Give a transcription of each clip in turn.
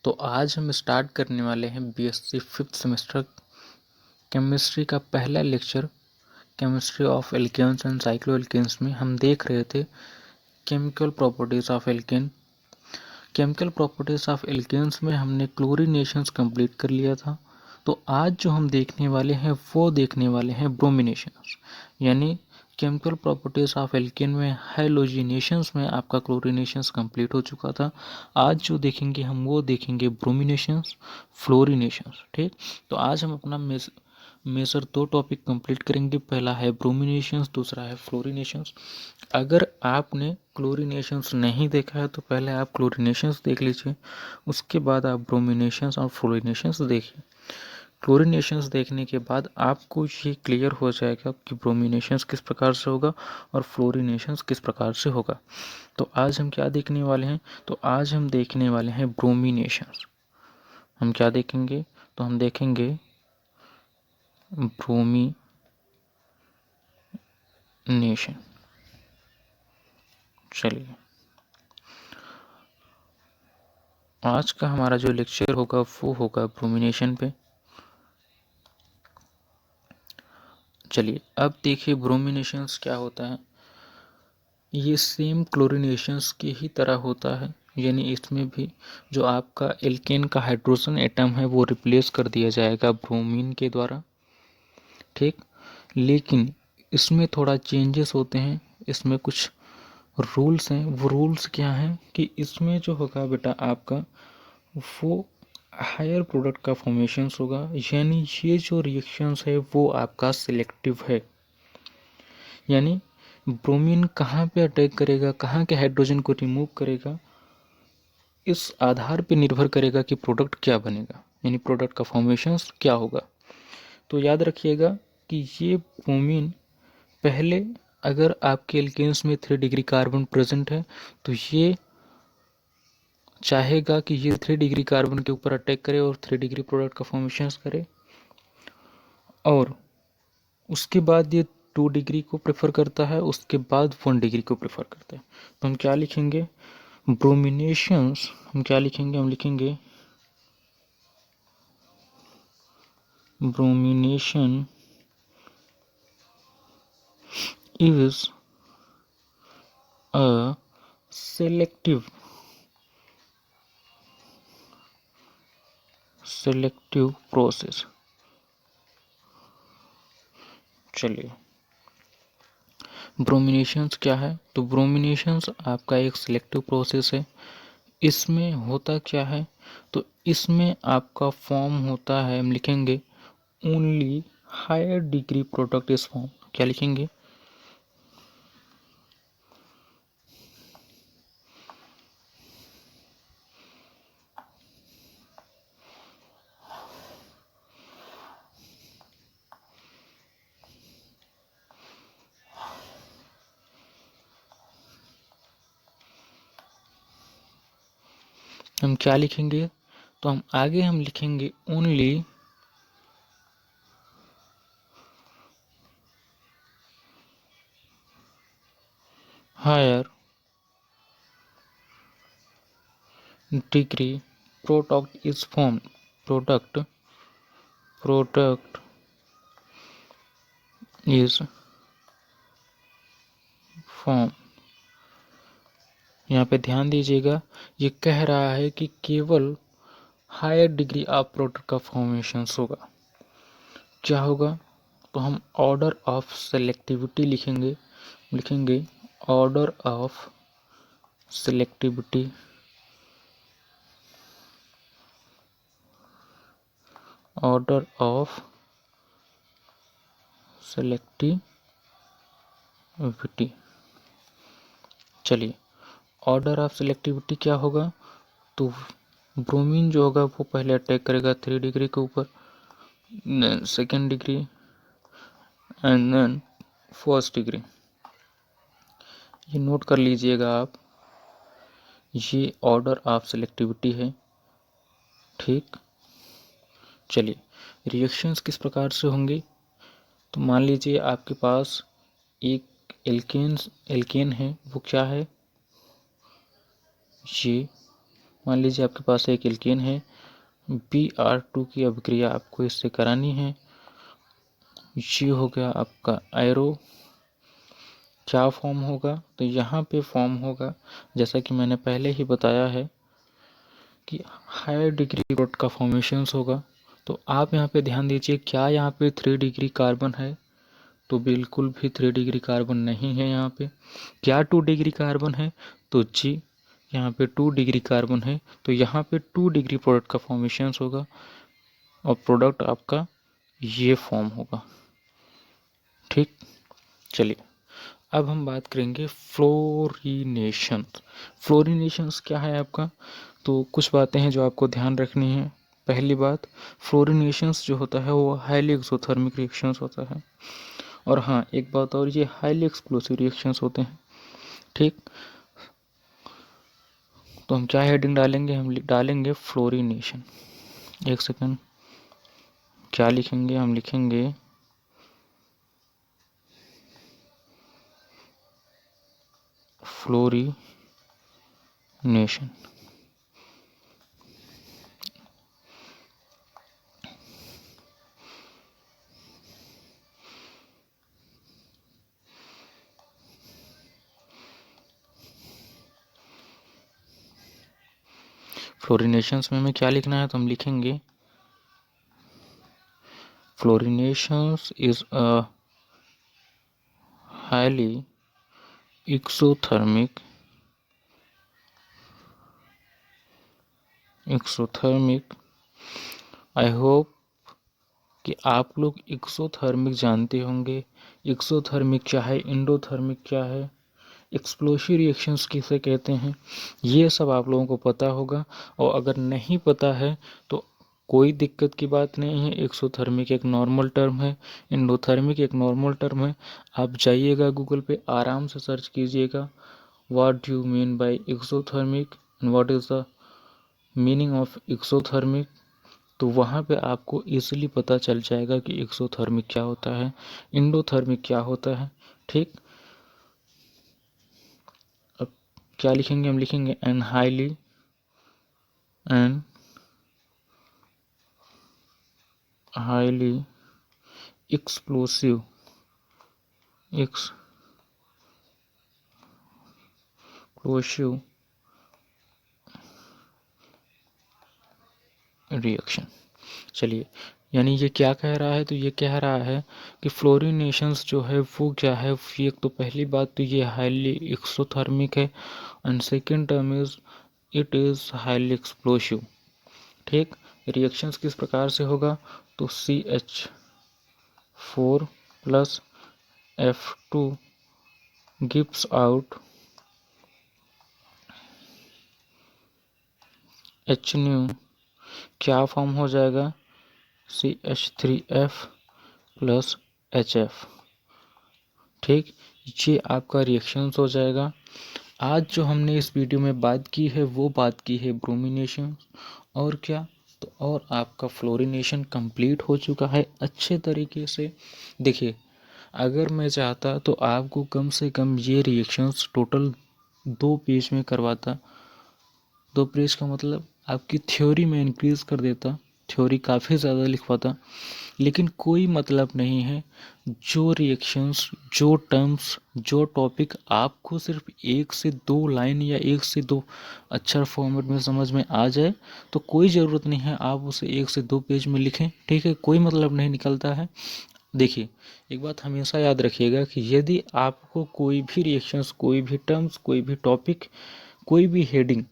तो आज हम स्टार्ट करने वाले हैं बीएससी फिफ्थ सेमेस्टर केमिस्ट्री का पहला lecture. Chemistry of alkanes and cycloalkanes में हम देख रहे थे chemical properties of alkane. Chemical properties of alkanes में हमने क्लोरीनेशंस कंप्लीट कर लिया था। तो आज जो हम देखने वाले हैं वो देखने वाले हैं ब्रोमिनेशंस, यानी केमिकल प्रॉपर्टीज ऑफ एल्केन में हाइलोजिनेशंस में आपका क्लोरीनेशंस कंप्लीट हो चुका था। आज जो देखेंगे हम वो देखेंगे ब्रोमिनेशंस, फ्लोरिनेशंस। ठीक, तो आज हम अपना मेजर दो टॉपिक कंप्लीट करेंगे। पहला है ब्रोमिनेशंस, दूसरा है फ्लोरिनेशंस। अगर आपने क्लोरीनेशंस नहीं देखा है तो पहले आप क्लोरीनेशंस देख लीजिए, उसके बाद आप ब्रोमिनेशंस और फ्लोरिनेशंस देखिए। क्लोरीनेशंस देखने के बाद आपको ये क्लियर हो जाएगा कि ब्रोमिनेशंस किस प्रकार से होगा और फ्लोरिनेशंस किस प्रकार से होगा। तो आज हम क्या देखने वाले हैं? तो आज हम देखने वाले हैं ब्रोमिनेशंस। हम क्या देखेंगे? तो हम देखेंगे ब्रोमिनेशन। चलिए, आज का हमारा जो लेक्चर होगा वो होगा ब्रोमिनेशन पे। चलिए, अब देखिए ब्रोमिनेशंस क्या होता है। ये सेम क्लोरीनेशंस की ही तरह होता है, यानी इसमें भी जो आपका एल्केन का हाइड्रोजन एटम है वो रिप्लेस कर दिया जाएगा ब्रोमीन के द्वारा। ठीक, लेकिन इसमें थोड़ा चेंजेस होते हैं, इसमें कुछ रूल्स हैं। वो रूल्स क्या हैं कि इसमें जो होगा बेटा आपका वो हायर प्रोडक्ट का फॉर्मेशंस होगा, यानी ये जो रिएक्शंस है वो आपका सिलेक्टिव है। यानी ब्रोमीन कहाँ पे अटैक करेगा, कहाँ के हाइड्रोजन को रिमूव करेगा, इस आधार पे निर्भर करेगा कि प्रोडक्ट क्या बनेगा, यानी प्रोडक्ट का फॉर्मेशंस क्या होगा। तो याद रखिएगा कि ये ब्रोमीन पहले, अगर आपके एल्केन्स में 3 डिग्री कार्बन प्रेजेंट है तो ये चाहेगा कि ये 3 डिग्री कार्बन के ऊपर अटैक करे और 3 डिग्री प्रोडक्ट का फॉर्मेशंस करे, और उसके बाद ये 2 डिग्री को प्रेफर करता है, उसके बाद 1 डिग्री को प्रेफर करता है। तो हम क्या लिखेंगे? ब्रोमिनेशंस हम क्या लिखेंगे? हम लिखेंगे bromination is a selective process। चलिए, ब्रोमिनेशंस क्या है? तो ब्रोमिनेशंस आपका एक सिलेक्टिव प्रोसेस है। इसमें होता क्या है? तो इसमें आपका फॉर्म होता है, हम लिखेंगे only higher degree product is form. क्या लिखेंगे? हम क्या लिखेंगे? तो हम आगे हम लिखेंगे only higher degree product is form. Product is form. यहाँ पे ध्यान दीजिएगा, ये कह रहा है कि केवल हायर डिग्री ऑफ प्रोडक्ट का फॉर्मेशन होगा। क्या होगा? तो हम ऑर्डर ऑफ सेलेक्टिविटी लिखेंगे। लिखेंगे order of selectivity, order of selectivity. चलिए, ऑर्डर ऑफ सेलेक्टिविटी क्या होगा? तो ब्रोमीन जो होगा वो पहले अटैक करेगा 3 डिग्री के ऊपर, then 2nd degree and then 1st degree. ये नोट कर लीजिएगा आप, ये ऑर्डर ऑफ सेलेक्टिविटी है। ठीक, चलिए, रिएक्शंस किस प्रकार से होंगे? तो मान लीजिए आपके पास एक एल्केन है, वो क्या है? ये मान लीजिए आपके पास एक एल्केन है, Br2 की अभिक्रिया आपको इससे करानी है। ये हो गया आपका एरो। क्या फॉर्म होगा, तो यहाँ पे फॉर्म होगा, जैसा कि मैंने पहले ही बताया है कि हायर डिग्री प्रोडक्ट का फॉर्मेशंस होगा। तो आप यहाँ पे ध्यान दीजिए, क्या यहाँ पे 3 डिग्री कार्बन है, तो बिल्कुल भी 3 डिग्री कार्बन नहीं है यहाँ पे। क्या 2 डिग्री कार्बन है, तो जी यहाँ पे 2 डिग्री कार्बन है, तो यहाँ पे 2 डिग्री प्रोडक्ट का फॉर्मेशंस होगा और प्रोडक्ट आपका ये फॉर्म होगा। ठीक, चलिए अब हम बात करेंगे फ्लोरीनेशन। फ्लोरीनेशंस क्या है आपका, तो कुछ बातें हैं जो आपको ध्यान रखनी है। पहली बात, फ्लोरीनेशंस जो होता है वो हाईली एक्सोथर्मिक रिएक्शंस होता है। और हाँ, एक बात और, ये हाईली एक्सप्लोसिव रिएक्शंस होते हैं। ठीक, तो हम क्या हेडिंग डालेंगे, हम डालेंगे फ्लोरीनेशन। एक सेकंड, क्या लिखेंगे, हम लिखेंगे फ्लोरीनेशन। फ्लोरीनेशंस में हमें क्या लिखना है, तो हम लिखेंगे fluorinations is a highly exothermic I hope कि आप लोग एक्सोथर्मिक जानते होंगे। एक्सोथर्मिक क्या है, एंडोथर्मिक क्या है, एक्सप्लोसिव रिएक्शंस किसे कहते हैं, ये सब आप लोगों को पता होगा। और अगर नहीं पता है तो कोई दिक्कत की बात नहीं है। एक्सोथर्मिक एक नॉर्मल टर्म है, एंडोथर्मिक एक नॉर्मल टर्म है। आप जाइएगा गूगल पे, आराम से सर्च कीजिएगा what do you mean by exothermic and what is the meaning of exothermic, तो वहाँ पे आपको इजीली पता चल जाएगा कि एक्सोथर्मिक क्या होता है, एंडोथर्मिक क्या होता है। ठीक, अब क्या लिखेंगे, हम लिखेंगे एंड हाईली एक्सप्लोसिव रिएक्शन। चलिए, यानी ये क्या कह रहा है, तो ये कह रहा है कि फ्लोरीनेशंस जो है वो क्या है। एक तो पहली बात तो ये हाईली एक्सोथर्मिक है, and second term is it is highly explosive. ठीक, रिएक्शंस किस प्रकार से होगा, तो CH4 plus F2 gives out HNu, क्या फॉर्म हो जाएगा, CH3F प्लस HF। ठीक, ये आपका रिएक्शंस हो जाएगा। आज जो हमने इस वीडियो में बात की है वो बात की है ब्रोमिनेशन, और क्या, तो और आपका फ्लोरीनेशन कंप्लीट हो चुका है अच्छे तरीके से। देखिए, अगर मैं चाहता तो आपको कम से कम ये रिएक्शंस टोटल 2 पेज में करवाता। 2 पेज का मतलब आपकी थ्योरी में इंक्रीज़ कर देता, थ्योरी काफ़ी ज़्यादा लिखवाता, लेकिन कोई मतलब नहीं है। जो रिएक्शंस, जो टर्म्स, जो टॉपिक आपको सिर्फ 1 से 2 लाइन या 1 से 2 अक्षर फॉर्मेट में समझ में आ जाए, तो कोई ज़रूरत नहीं है आप उसे 1 से 2 पेज में लिखें। ठीक है, कोई मतलब नहीं निकलता है। देखिए, एक बात हमेशा याद रखिएगा कि यदि आपको कोई भी रिएक्शंस, कोई भी टर्म्स, कोई भी टॉपिक, कोई भी हेडिंग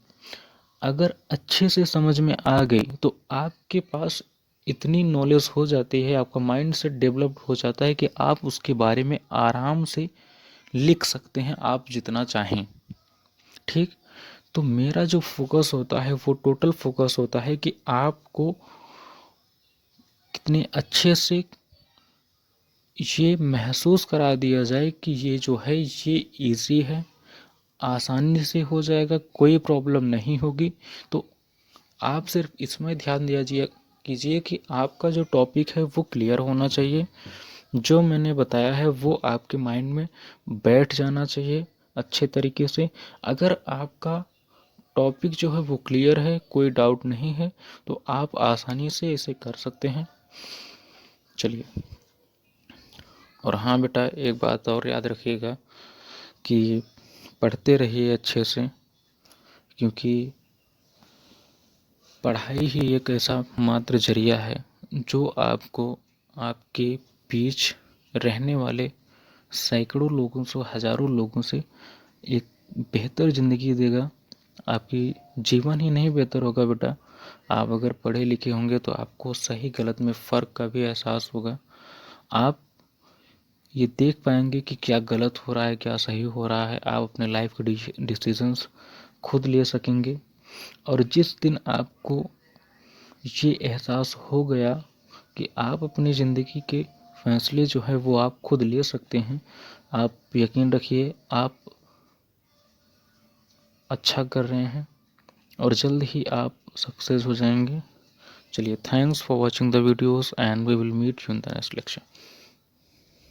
अगर अच्छे से समझ में आ गई, तो आपके पास इतनी नॉलेज हो जाती है, आपका माइंड सेट डेवलप्ड हो जाता है कि आप उसके बारे में आराम से लिख सकते हैं, आप जितना चाहें। ठीक, तो मेरा जो फोकस होता है वो टोटल फोकस होता है कि आपको कितने अच्छे से ये महसूस करा दिया जाए कि ये जो है ये इजी है, आसानी से हो जाएगा, कोई प्रॉब्लम नहीं होगी। तो आप सिर्फ इसमें ध्यान दिया कीजिए कि आपका जो टॉपिक है वो क्लियर होना चाहिए, जो मैंने बताया है वो आपके माइंड में बैठ जाना चाहिए अच्छे तरीके से। अगर आपका टॉपिक जो है वो क्लियर है, कोई डाउट नहीं है, तो आप आसानी से इसे कर सकते हैं। चलिए, और हाँ बेटा, एक बात और याद रखिएगा कि पढ़ते रहिए अच्छे से, क्योंकि पढ़ाई ही एक ऐसा मात्र जरिया है जो आपको आपके बीच रहने वाले सैकड़ों लोगों से, हजारों लोगों से एक बेहतर ज़िंदगी देगा। आपकी जीवन ही नहीं बेहतर होगा बेटा, आप अगर पढ़े लिखे होंगे तो आपको सही गलत में फ़र्क का भी एहसास होगा। आप ये देख पाएंगे कि क्या गलत हो रहा है, क्या सही हो रहा है। आप अपने लाइफ के डिसीजंस खुद ले सकेंगे। और जिस दिन आपको ये एहसास हो गया कि आप अपनी ज़िंदगी के फैसले जो है वो आप खुद ले सकते हैं, आप यकीन रखिए आप अच्छा कर रहे हैं और जल्द ही आप सक्सेस हो जाएंगे। चलिए, thanks for watching the videos and we will meet you in the next lecture.